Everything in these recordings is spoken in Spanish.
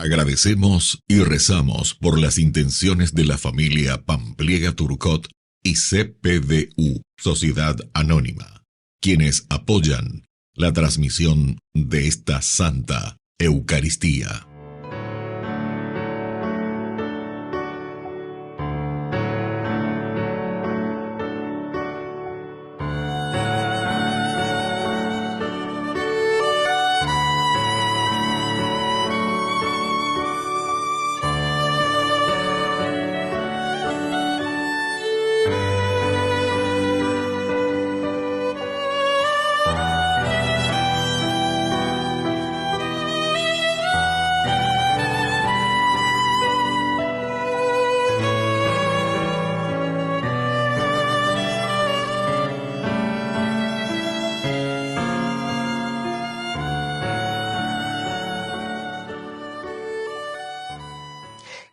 Agradecemos y rezamos por las intenciones de la familia Pampliega Turcot y CPDU, Sociedad Anónima, quienes apoyan la transmisión de esta Santa Eucaristía.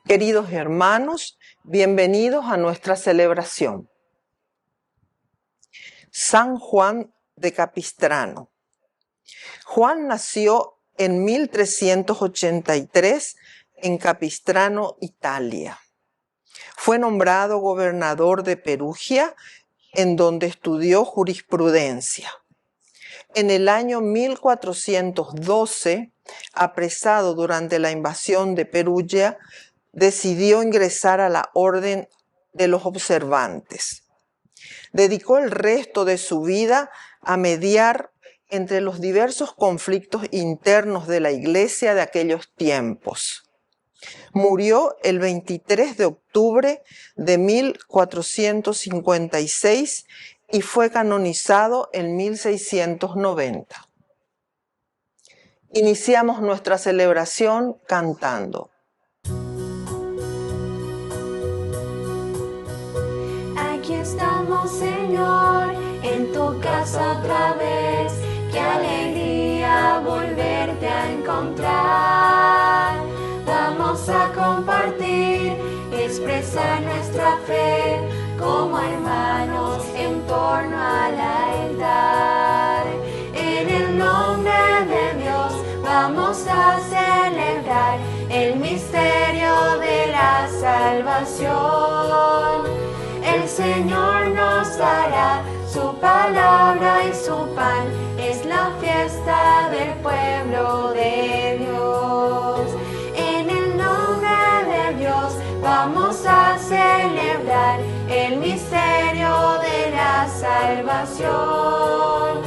Queridos hermanos, bienvenidos a nuestra celebración. San Juan de Capistrano. Juan nació en 1383 en Capistrano, Italia. Fue nombrado gobernador de Perugia, en donde estudió jurisprudencia. En el año 1412, apresado durante la invasión de Perugia, decidió ingresar a la Orden de los Observantes. Dedicó el resto de su vida a mediar entre los diversos conflictos internos de la Iglesia de aquellos tiempos. Murió el 23 de octubre de 1456 y fue canonizado en 1690. Iniciamos nuestra celebración cantando. Aquí estamos, Señor, en tu casa otra vez. Qué alegría volverte a encontrar. Vamos a compartir, expresar nuestra fe como hermanos en torno al altar. En el nombre de Dios vamos a celebrar el misterio de la salvación. El Señor nos dará su palabra y su pan, es la fiesta del pueblo de Dios. En el nombre de Dios vamos a celebrar el misterio de la salvación.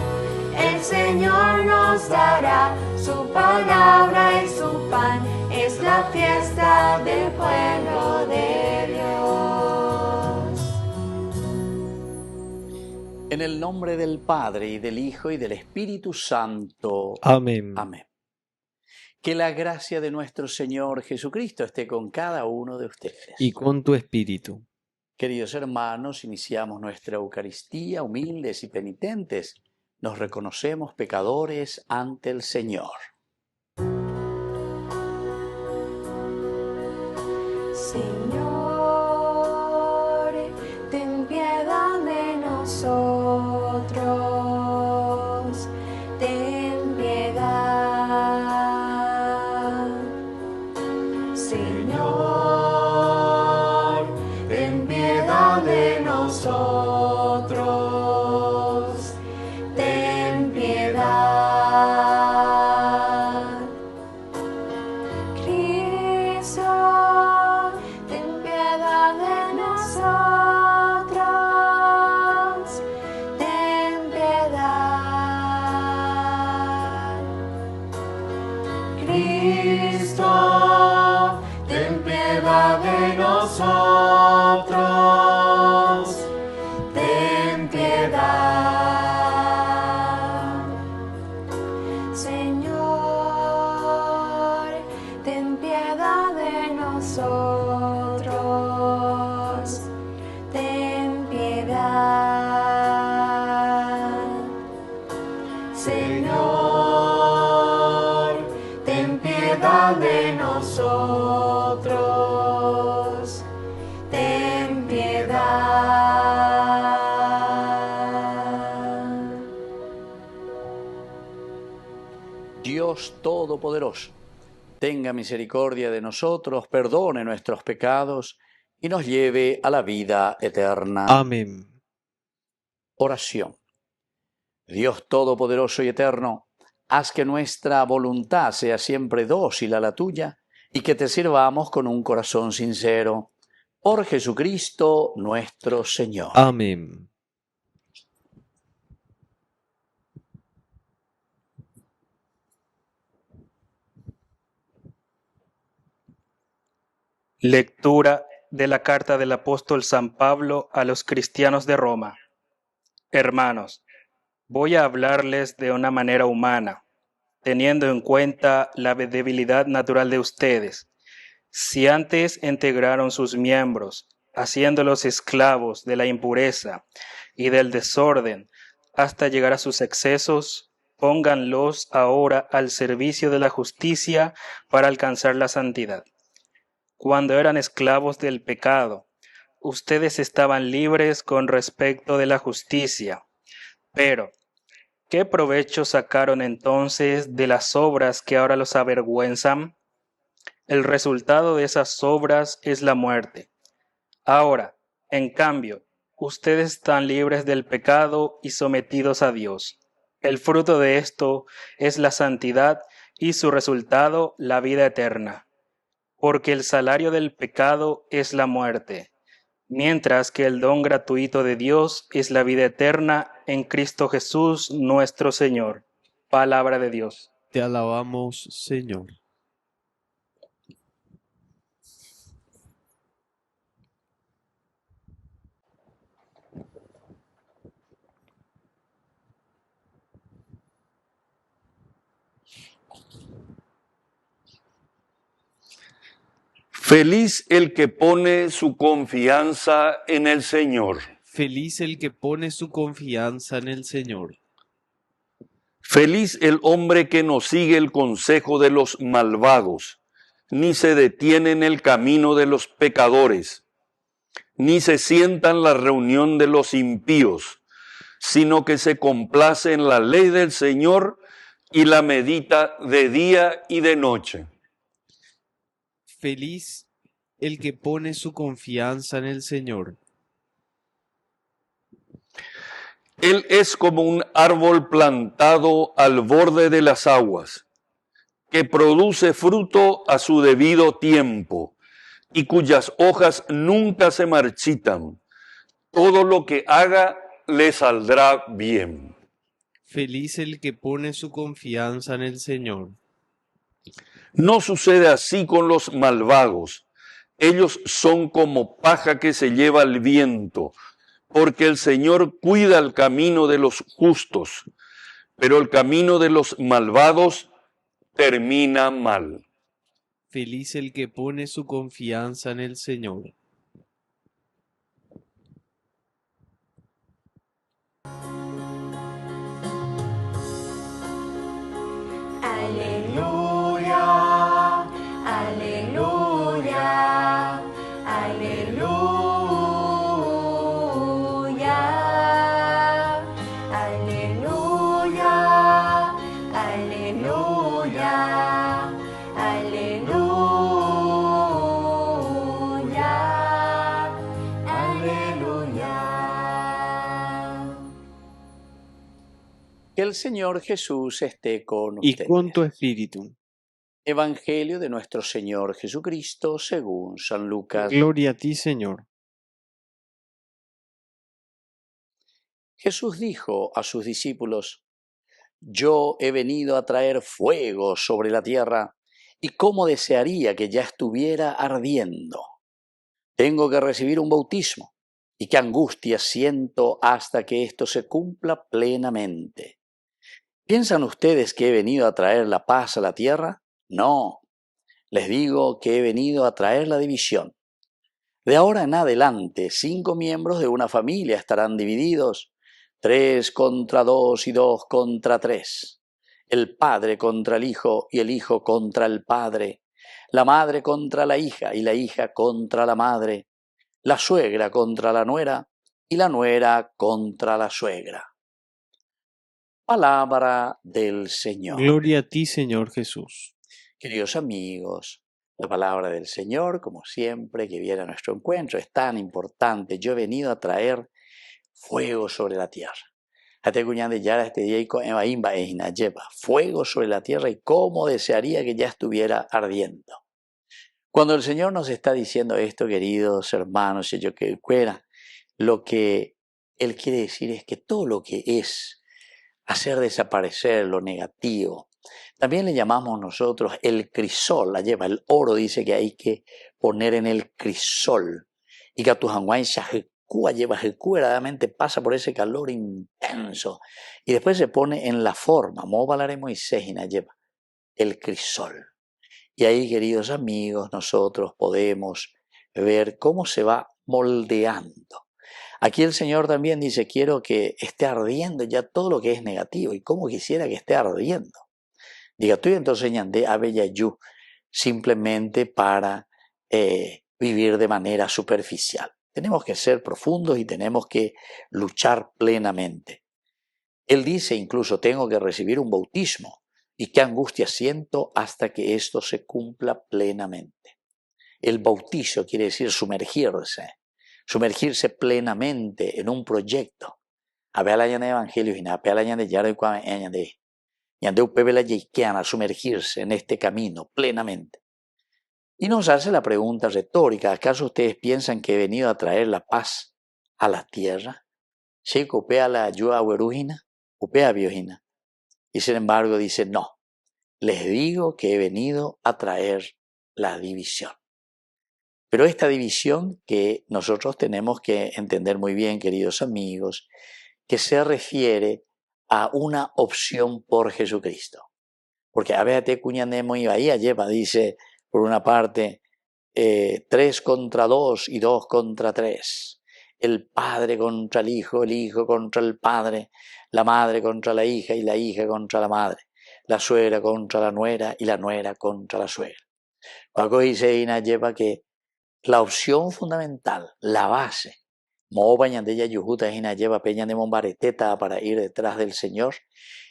El Señor nos dará su palabra y su pan, es la fiesta del pueblo de Dios. En el nombre del Padre, y del Hijo, y del Espíritu Santo. Amén. Amén. Que la gracia de nuestro Señor Jesucristo esté con cada uno de ustedes. Y con tu espíritu. Queridos hermanos, iniciamos nuestra Eucaristía humildes y penitentes. Nos reconocemos pecadores ante el Señor. Señor, ten piedad de nosotros, ten piedad. Señor, ten piedad de nosotros, ten piedad. Cristo, ten piedad de nosotros, ten piedad. Cristo, ten piedad de nosotros, ten piedad. Señor, ten piedad de nosotros, ten piedad. Señor, ten piedad de nosotros, ten piedad. Dios Todopoderoso, tenga misericordia de nosotros, perdone nuestros pecados y nos lleve a la vida eterna. Amén. Oración. Dios Todopoderoso y Eterno, haz que nuestra voluntad sea siempre dócil a la tuya y que te sirvamos con un corazón sincero. Por Jesucristo nuestro Señor. Amén. Lectura de la carta del apóstol San Pablo a los cristianos de Roma. Hermanos, voy a hablarles de una manera humana, teniendo en cuenta la debilidad natural de ustedes. Si antes integraron sus miembros, haciéndolos esclavos de la impureza y del desorden hasta llegar a sus excesos, pónganlos ahora al servicio de la justicia para alcanzar la santidad. Cuando eran esclavos del pecado, ustedes estaban libres con respecto de la justicia. Pero, ¿qué provecho sacaron entonces de las obras que ahora los avergüenzan? El resultado de esas obras es la muerte. Ahora, en cambio, ustedes están libres del pecado y sometidos a Dios. El fruto de esto es la santidad y su resultado la vida eterna. Porque el salario del pecado es la muerte, mientras que el don gratuito de Dios es la vida eterna en Cristo Jesús nuestro Señor. Palabra de Dios. Te alabamos, Señor. Feliz el que pone su confianza en el Señor. Feliz el que pone su confianza en el Señor. Feliz el hombre que no sigue el consejo de los malvados, ni se detiene en el camino de los pecadores, ni se sienta en la reunión de los impíos, sino que se complace en la ley del Señor y la medita de día y de noche. Feliz el que pone su confianza en el Señor. Él es como un árbol plantado al borde de las aguas, que produce fruto a su debido tiempo y cuyas hojas nunca se marchitan. Todo lo que haga le saldrá bien. Feliz el que pone su confianza en el Señor. No sucede así con los malvados. Ellos son como paja que se lleva el viento, porque el Señor cuida el camino de los justos, pero el camino de los malvados termina mal. Feliz el que pone su confianza en el Señor. Aleluya, aleluya, aleluya, aleluya, aleluya, aleluya, aleluya. Que el Señor Jesús esté con Y ustedes. con tu espíritu. Evangelio de nuestro Señor Jesucristo según San Lucas. Gloria a ti, Señor. Jesús dijo a sus discípulos: Yo he venido a traer fuego sobre la tierra, y cómo desearía que ya estuviera ardiendo. Tengo que recibir un bautismo, y qué angustia siento hasta que esto se cumpla plenamente. ¿Piensan ustedes que he venido a traer la paz a la tierra? No, les digo que he venido a traer la división. De ahora en adelante, 5 miembros de una familia estarán divididos, 3 contra 2 y 2 contra 3. El padre contra el hijo y el hijo contra el padre. La madre contra la hija y la hija contra la madre. La suegra contra la nuera y la nuera contra la suegra. Palabra del Señor. Gloria a ti, Señor Jesús. Queridos amigos, la palabra del Señor, como siempre, que viene a nuestro encuentro, es tan importante. Yo he venido a traer fuego sobre la tierra. Fuego sobre la tierra y cómo desearía que ya estuviera ardiendo. Cuando el Señor nos está diciendo esto, queridos hermanos, y yo que fuera, lo que Él quiere decir es que todo lo que es hacer desaparecer lo negativo, también le llamamos nosotros el crisol, la lleva el oro, dice que hay que poner en el crisol. Y que tu hanguay lleva verdaderamente pasa por ese calor intenso y después se pone en la forma, Moisés lleva el crisol. Y ahí, queridos amigos, nosotros podemos ver cómo se va moldeando. Aquí el Señor también dice, quiero que esté ardiendo ya todo lo que es negativo. Y cómo quisiera que esté ardiendo. Diga, tú entonces ñandé a Bellayú simplemente para vivir de manera superficial. Tenemos que ser profundos y tenemos que luchar plenamente. Él dice incluso, tengo que recibir un bautismo. Y qué angustia siento hasta que esto se cumpla plenamente. El bautizo quiere decir sumergirse plenamente en un proyecto. A ver la evangelio y a sumergirse en este camino plenamente. Y nos hace la pregunta retórica, ¿acaso ustedes piensan que he venido a traer la paz a la tierra? ¿Sí, upea la ayuda huerujina? Upea biojina. Y sin embargo dice, no, les digo que he venido a traer la división. Pero esta división que nosotros tenemos que entender muy bien, queridos amigos, que se refiere a una opción por Jesucristo. Porque a veces cuñanemo y bahía lleva, dice, por una parte, 3 contra 2 y 2 contra 3. El padre contra el hijo contra el padre, la madre contra la hija y la hija contra la madre, la suegra contra la nuera y la nuera contra la suegra. Cuando dice Ina lleva que la opción fundamental, la base, lleva peña de mombareteta para ir detrás del Señor,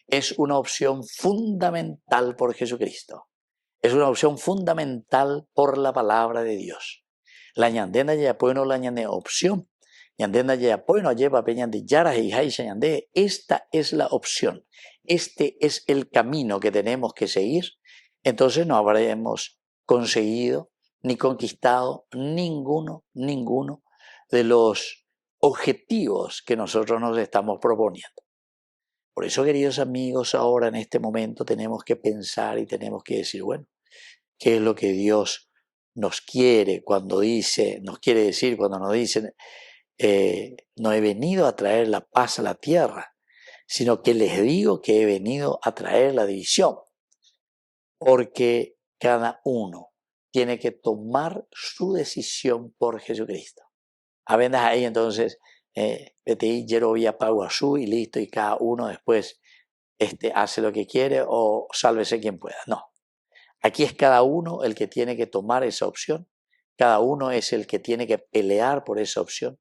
es una opción fundamental por Jesucristo. Es una opción fundamental por la palabra de Dios. La ñandena ya pues no la ñande opción. Ñandena ya pues no lleva peña de yaras y jaisa ñande. Esta es la opción. Este es el camino que tenemos que seguir. Entonces no habremos conseguido ni conquistado ninguno de los objetivos que nosotros nos estamos proponiendo. Por eso, queridos amigos, ahora en este momento tenemos que pensar y tenemos que decir, bueno, ¿qué es lo que Dios nos quiere cuando dice, nos quiere decir cuando nos dice, no he venido a traer la paz a la tierra, sino que les digo que he venido a traer la división? Porque cada uno tiene que tomar su decisión por Jesucristo. A veces ahí entonces, PTI, Yerovia, Paguazú y listo, y cada uno después hace lo que quiere o sálvese quien pueda. No. Aquí es cada uno el que tiene que tomar esa opción, cada uno es el que tiene que pelear por esa opción,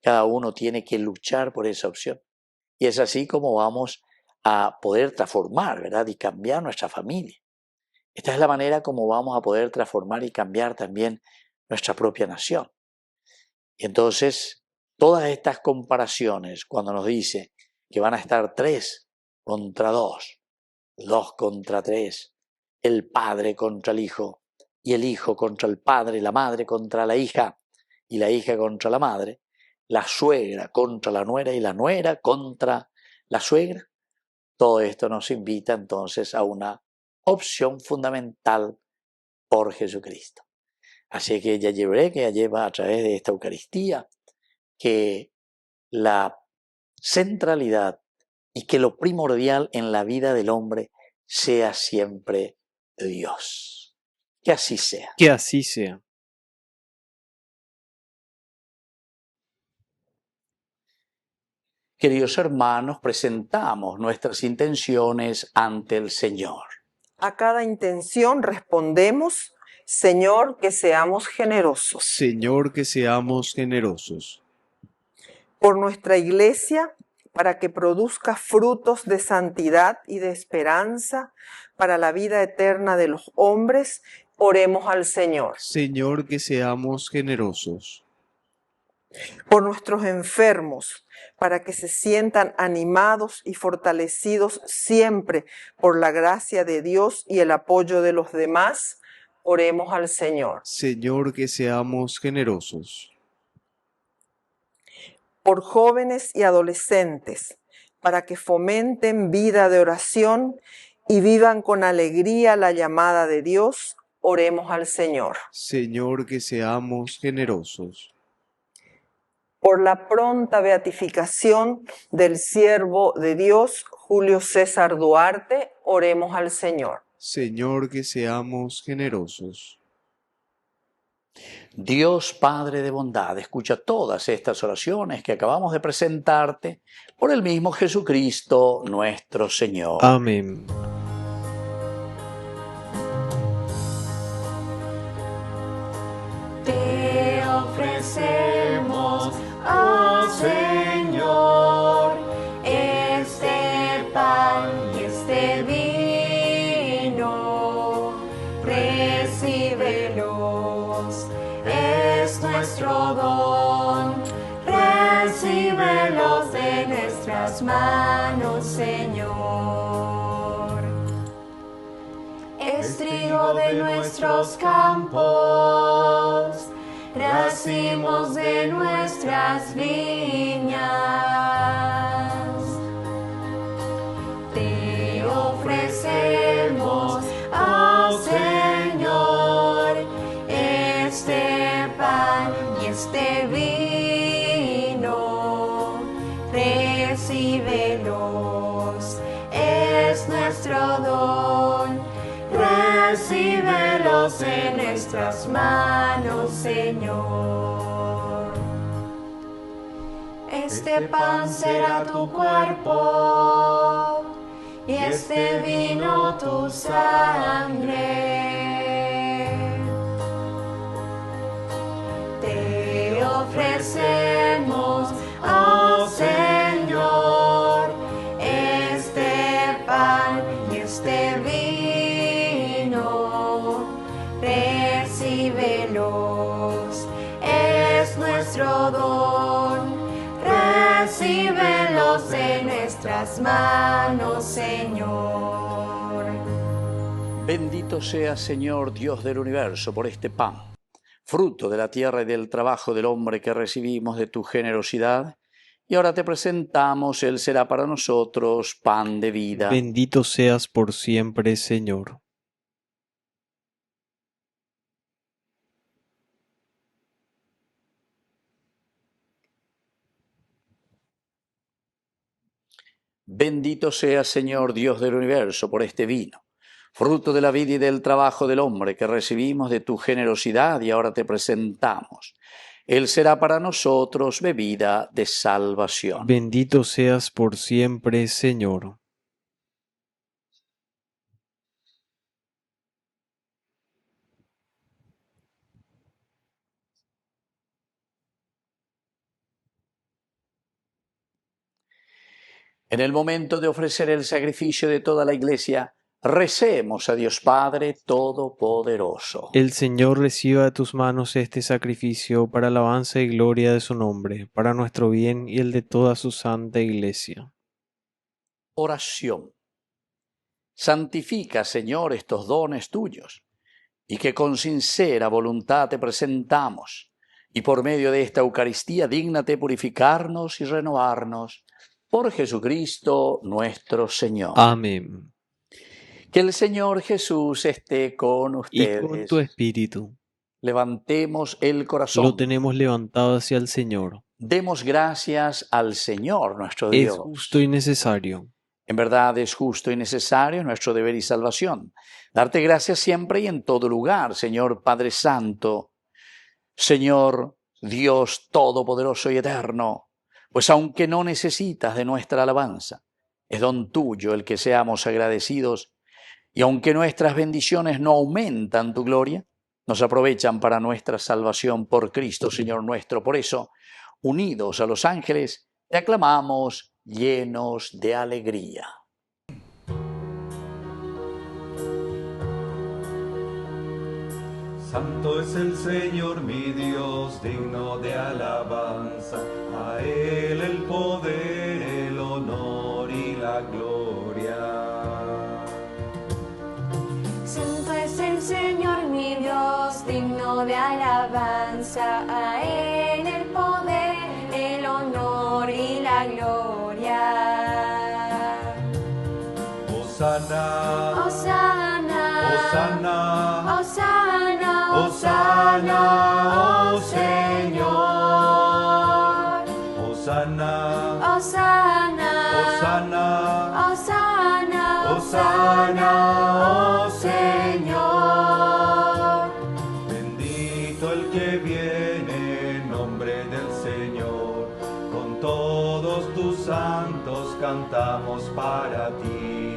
cada uno tiene que luchar por esa opción. Y es así como vamos a poder transformar, ¿verdad? Y cambiar nuestra familia. Esta es la manera como vamos a poder transformar y cambiar también nuestra propia nación. Y entonces, todas estas comparaciones, cuando nos dice que van a estar 3 contra 2, 2 contra 3, el padre contra el hijo, y el hijo contra el padre, la madre contra la hija, y la hija contra la madre, la suegra contra la nuera y la nuera contra la suegra. Todo esto nos invita entonces a una opción fundamental por Jesucristo. Así que ya lleva a través de esta Eucaristía que la centralidad y que lo primordial en la vida del hombre sea siempre Dios. Que así sea. Que así sea. Queridos hermanos, presentamos nuestras intenciones ante el Señor. A cada intención respondemos, Señor, que seamos generosos. Señor, que seamos generosos. Por nuestra iglesia, para que produzca frutos de santidad y de esperanza para la vida eterna de los hombres, oremos al Señor. Señor, que seamos generosos. Por nuestros enfermos, para que se sientan animados y fortalecidos siempre por la gracia de Dios y el apoyo de los demás, oremos al Señor. Señor, que seamos generosos. Por jóvenes y adolescentes, para que fomenten vida de oración y vivan con alegría la llamada de Dios, oremos al Señor. Señor, que seamos generosos. Por la pronta beatificación del siervo de Dios, Julio César Duarte, oremos al Señor. Señor, que seamos generosos. Dios Padre de bondad, escucha todas estas oraciones que acabamos de presentarte por el mismo Jesucristo nuestro Señor. Amén. Te ofrecemos, oh Señor, este pan y este vino, recíbelos, es nuestro don, recíbelos de nuestras manos, Señor. Es trigo de nuestros campos, racimos de nuestras viñas. Te ofrecemos, oh Señor, este pan y este vino, recíbelos, es nuestro don, recíbelos en nuestras manos, Señor. Este pan será tu cuerpo y este vino tu sangre. Te ofrecemos, oh Señor, este pan y este vino, recíbelos, es nuestro don, recíbelos en nuestras manos, Señor. Bendito sea, Señor Dios del universo, por este pan, fruto de la tierra y del trabajo del hombre que recibimos de tu generosidad, y ahora te presentamos, Él será para nosotros pan de vida. Bendito seas por siempre, Señor. Bendito sea, Señor Dios del universo, por este vino, fruto de la vida y del trabajo del hombre que recibimos de tu generosidad y ahora te presentamos. Él será para nosotros bebida de salvación. Bendito seas por siempre, Señor. En el momento de ofrecer el sacrificio de toda la Iglesia, recemos a Dios Padre Todopoderoso. El Señor reciba de tus manos este sacrificio para alabanza y gloria de su nombre, para nuestro bien y el de toda su santa Iglesia. Oración. Santifica, Señor, estos dones tuyos, y que con sincera voluntad te presentamos, y por medio de esta Eucaristía dígnate purificarnos y renovarnos, por Jesucristo nuestro Señor. Amén. Que el Señor Jesús esté con Y ustedes. con tu espíritu. Levantemos el corazón. Lo tenemos levantado hacia el Señor. Demos gracias al Señor nuestro Es Dios. justo y necesario. En verdad es justo y necesario nuestro deber y salvación. Darte gracias siempre y en todo lugar, Señor Padre Santo, Señor Dios Todopoderoso y Eterno, pues aunque no necesitas de nuestra alabanza, es don tuyo el que seamos agradecidos, y aunque nuestras bendiciones no aumentan tu gloria, nos aprovechan para nuestra salvación por Cristo, Señor nuestro. Por eso, unidos a los ángeles, te aclamamos llenos de alegría. Santo es el Señor mi Dios, digno de alabanza. A Él el poder, el honor y la gloria. Santo es el Señor mi Dios, digno de alabanza. A Él el poder, el honor y la gloria. Hosana, Hosana, Hosana, Hosana, Hosana, oh Señor. Hosana, Hosana, Hosana, Hosana, Hosana, oh Señor. Bendito el que viene en nombre del Señor. Con todos tus santos cantamos para ti.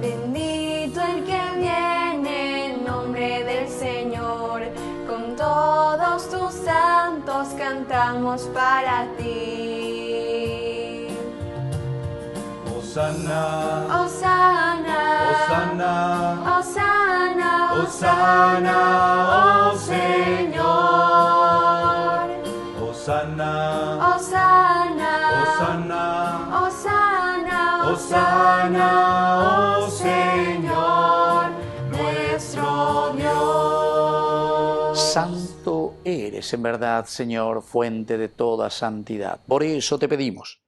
Bendito el que viene en nombre del Señor, con todos tus santos cantamos para ti. Hosana, Hosana, Hosana, Hosana, Hosana, oh Señor. Hosana, Hosana, Hosana, Hosana, Hosana, oh Señor, nuestro Dios. Santo eres en verdad, Señor, fuente de toda santidad. Por eso te pedimos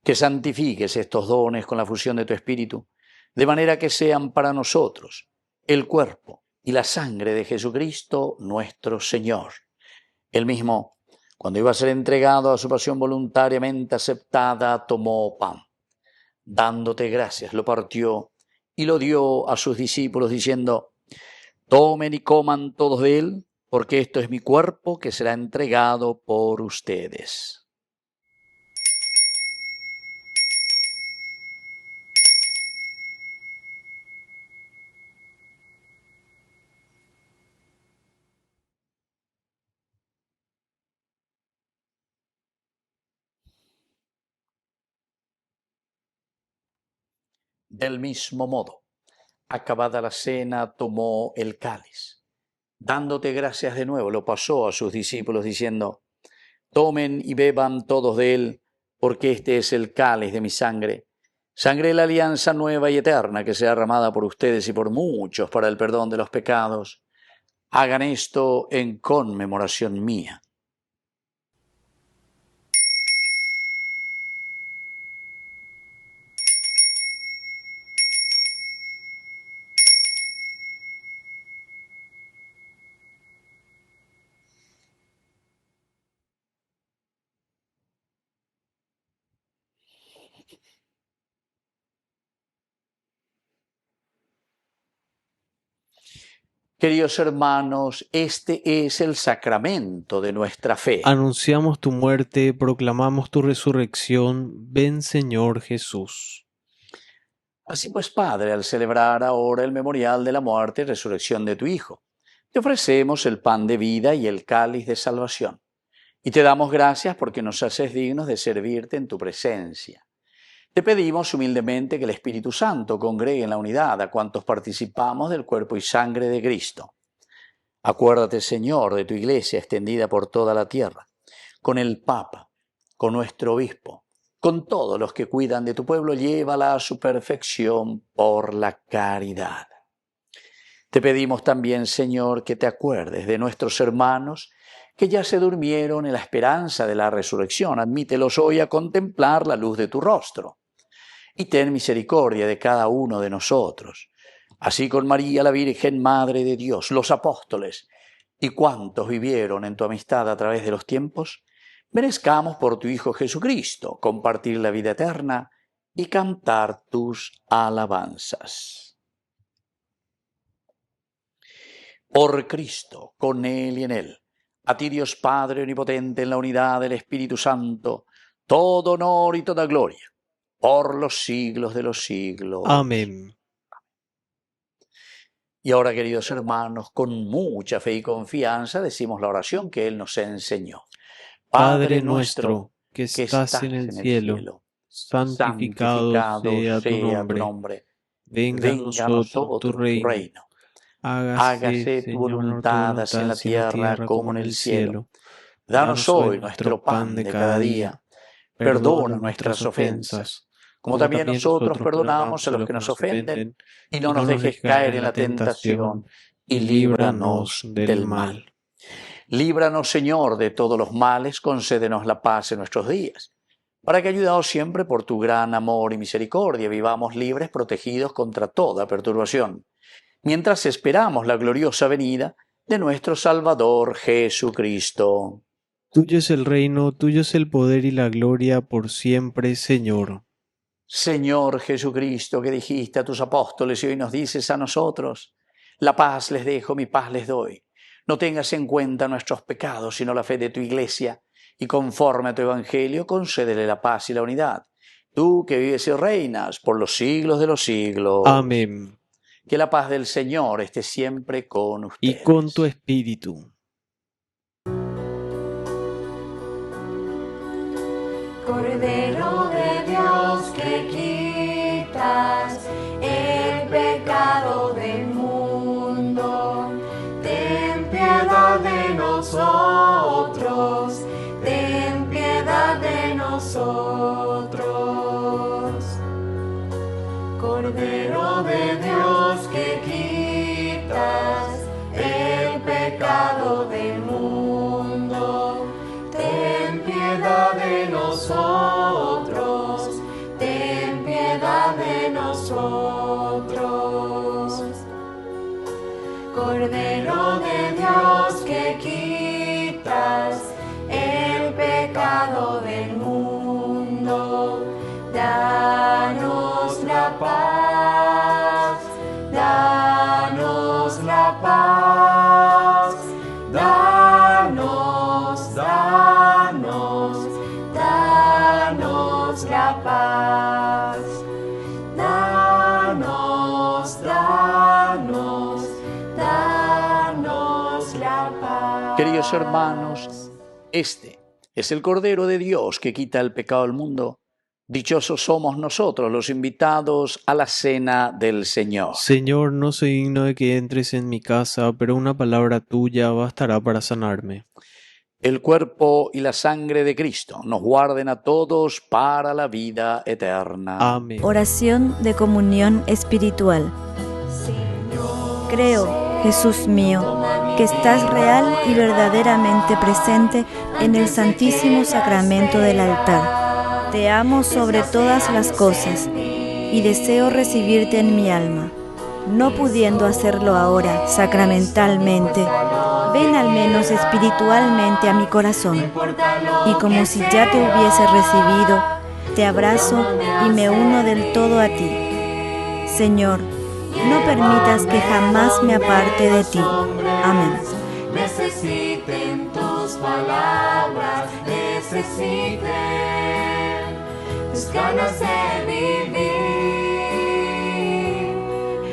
que santifiques estos dones con la fusión de tu Espíritu, de manera que sean para nosotros el cuerpo y la sangre de Jesucristo nuestro Señor. Él mismo, cuando iba a ser entregado a su pasión voluntariamente aceptada, tomó pan. Dándote gracias, lo partió y lo dio a sus discípulos, diciendo: tomen y coman todos de él, porque esto es mi cuerpo que será entregado por ustedes. Del mismo modo, acabada la cena, tomó el cáliz. Dándote gracias de nuevo, lo pasó a sus discípulos, diciendo: tomen y beban todos de él, porque este es el cáliz de mi sangre, sangre de la alianza nueva y eterna, que será derramada por ustedes y por muchos para el perdón de los pecados. Hagan esto en conmemoración mía. Queridos hermanos, este es el sacramento de nuestra fe. Anunciamos tu muerte, proclamamos tu resurrección. Ven, Señor Jesús. Así pues, Padre, al celebrar ahora el memorial de la muerte y resurrección de tu Hijo, te ofrecemos el pan de vida y el cáliz de salvación. Y te damos gracias porque nos haces dignos de servirte en tu presencia. Te pedimos humildemente que el Espíritu Santo congregue en la unidad a cuantos participamos del cuerpo y sangre de Cristo. Acuérdate, Señor, de tu Iglesia extendida por toda la tierra, con el Papa, con nuestro Obispo, con todos los que cuidan de tu pueblo, llévala a su perfección por la caridad. Te pedimos también, Señor, que te acuerdes de nuestros hermanos que ya se durmieron en la esperanza de la resurrección. Admítelos hoy a contemplar la luz de tu rostro. Y ten misericordia de cada uno de nosotros, así con María la Virgen, Madre de Dios, los apóstoles y cuantos vivieron en tu amistad a través de los tiempos, merezcamos por tu Hijo Jesucristo compartir la vida eterna y cantar tus alabanzas. Por Cristo, con Él y en Él, a ti Dios Padre Omnipotente, en la unidad del Espíritu Santo, todo honor y toda gloria, por los siglos de los siglos. Amén. Y ahora, queridos hermanos, con mucha fe y confianza decimos la oración que Él nos enseñó. Padre nuestro, que estás en el cielo, santificado sea tu nombre. Venga a nosotros tu reino. Hágase tu voluntad, así en la tierra como en el cielo. Danos hoy nuestro pan de cada día. Perdona nuestras ofensas, como también nosotros perdonamos a los que nos ofenden, y no nos dejes caer en la tentación, y líbranos del mal. Líbranos, Señor, de todos los males, concédenos la paz en nuestros días, para que, ayudados siempre por tu gran amor y misericordia, vivamos libres, protegidos contra toda perturbación, mientras esperamos la gloriosa venida de nuestro Salvador Jesucristo. Tuyo es el reino, tuyo es el poder y la gloria por siempre, Señor. Señor Jesucristo, que dijiste a tus apóstoles y hoy nos dices a nosotros: la paz les dejo, mi paz les doy. No tengas en cuenta nuestros pecados, sino la fe de tu Iglesia, y conforme a tu Evangelio, concédele la paz y la unidad. Tú que vives y reinas por los siglos de los siglos. Amén. Que la paz del Señor esté siempre con ustedes. Y con tu espíritu. Cordero de Dios, que quitas el pecado del mundo, ten piedad de nosotros, ten piedad de nosotros. Cordero de Dios, que quitas el pecado del mundo, ten piedad de nosotros, ten piedad de nosotros. Cordero de Dios, que quitas el pecado del mundo, danos la paz, danos la paz, danos, danos, danos la paz, danos, danos, danos la paz. Queridos hermanos, este es el Cordero de Dios que quita el pecado del mundo. Dichosos somos nosotros los invitados a la cena del Señor. Señor, no soy digno de que entres en mi casa, pero una palabra tuya bastará para sanarme. El cuerpo y la sangre de Cristo nos guarden a todos para la vida eterna. Amén. Oración de comunión espiritual. Creo, Jesús mío, que estás real y verdaderamente presente en el Santísimo Sacramento del altar. Te amo sobre todas las cosas y deseo recibirte en mi alma. No pudiendo hacerlo ahora sacramentalmente, ven al menos espiritualmente a mi corazón, y como si ya te hubiese recibido, te abrazo y me uno del todo a ti. Señor, no permitas que jamás me aparte de ti. Amén. Necesiten tus palabras, necesiten tus ganas de vivir,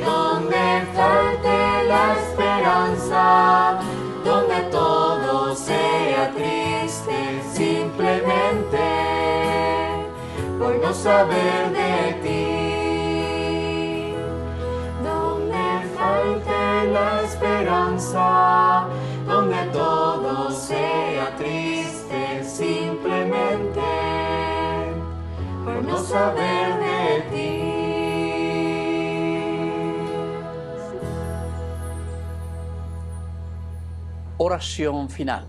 donde falte la esperanza, donde todo sea triste simplemente por no saber de ti, donde falte la esperanza, donde todo sea triste simplemente por no saber de ti. Oración final.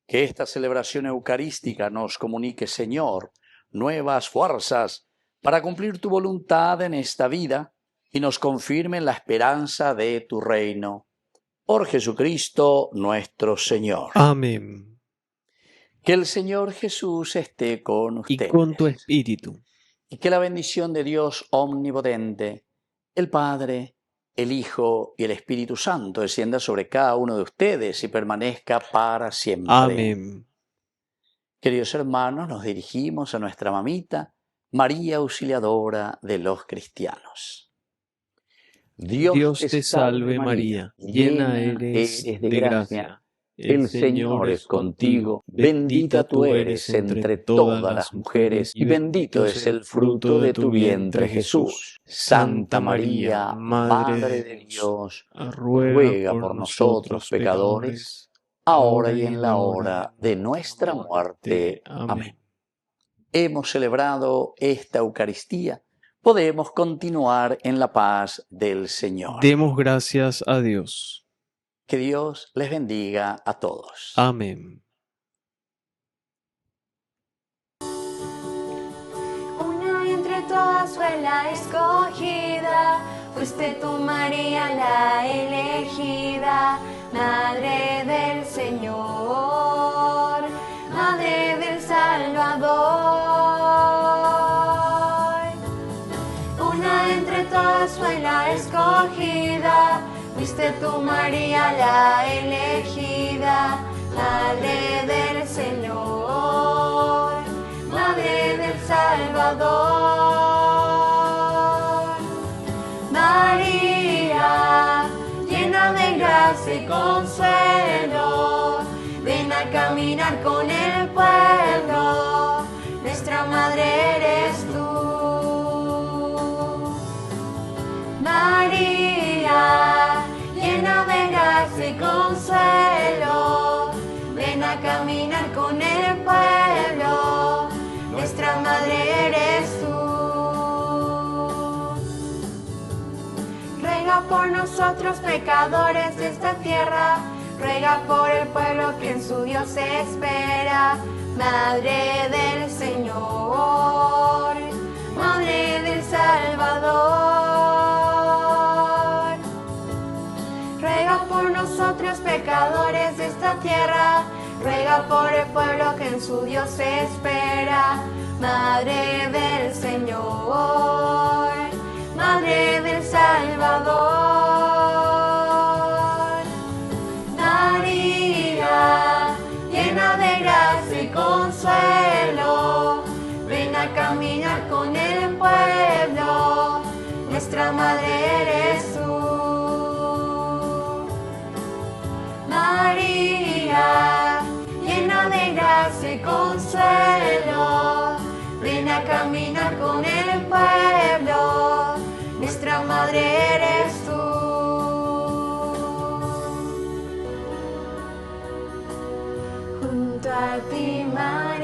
Que esta celebración eucarística nos comunique, Señor, nuevas fuerzas para cumplir tu voluntad en esta vida y nos confirme en la esperanza de tu reino. Por Jesucristo nuestro Señor. Amén. Que el Señor Jesús esté con Y ustedes. con tu espíritu. Y que la bendición de Dios omnipotente, el Padre, el Hijo y el Espíritu Santo descienda sobre cada uno de ustedes y permanezca para siempre. Amén. Queridos hermanos, nos dirigimos a nuestra mamita, María Auxiliadora de los cristianos. Dios te salve María, llena eres de gracia. El Señor es contigo, bendita tú eres entre todas las mujeres, y bendito es el fruto de tu vientre, Jesús. Santa María, Madre de Dios, ruega por nosotros pecadores, ahora y en la hora de nuestra muerte. Amén. Hemos celebrado esta Eucaristía. Podemos continuar en la paz del Señor. Demos gracias a Dios. Que Dios les bendiga a todos. Amén. Una entre todas fue la escogida, fuiste tú, María, la elegida, Madre del Señor, Madre del Salvador. Una entre todas fue la escogida, fuiste tú, María, la elegida, Madre del Señor, Madre del Salvador. María, llena de gracia y consuelo, ven a caminar con el pueblo, nuestra Madre eres tú. María, llena de gracia y consuelo, ven a caminar con el pueblo, nuestra Madre eres tú. Ruega por nosotros pecadores de esta tierra, ruega por el pueblo que en su Dios espera, Madre del Señor, Madre del Salvador. Ruega por nosotros pecadores de esta tierra, ruega por el pueblo que en su Dios espera, Madre del Señor, Madre del Salvador. María, llena de gracia y consuelo, ven a caminar con el pueblo, nuestra Madre eres tú. María, llena de gracia y consuelo, ven a caminar con el pueblo, nuestra Madre eres tú. Junto a ti, María,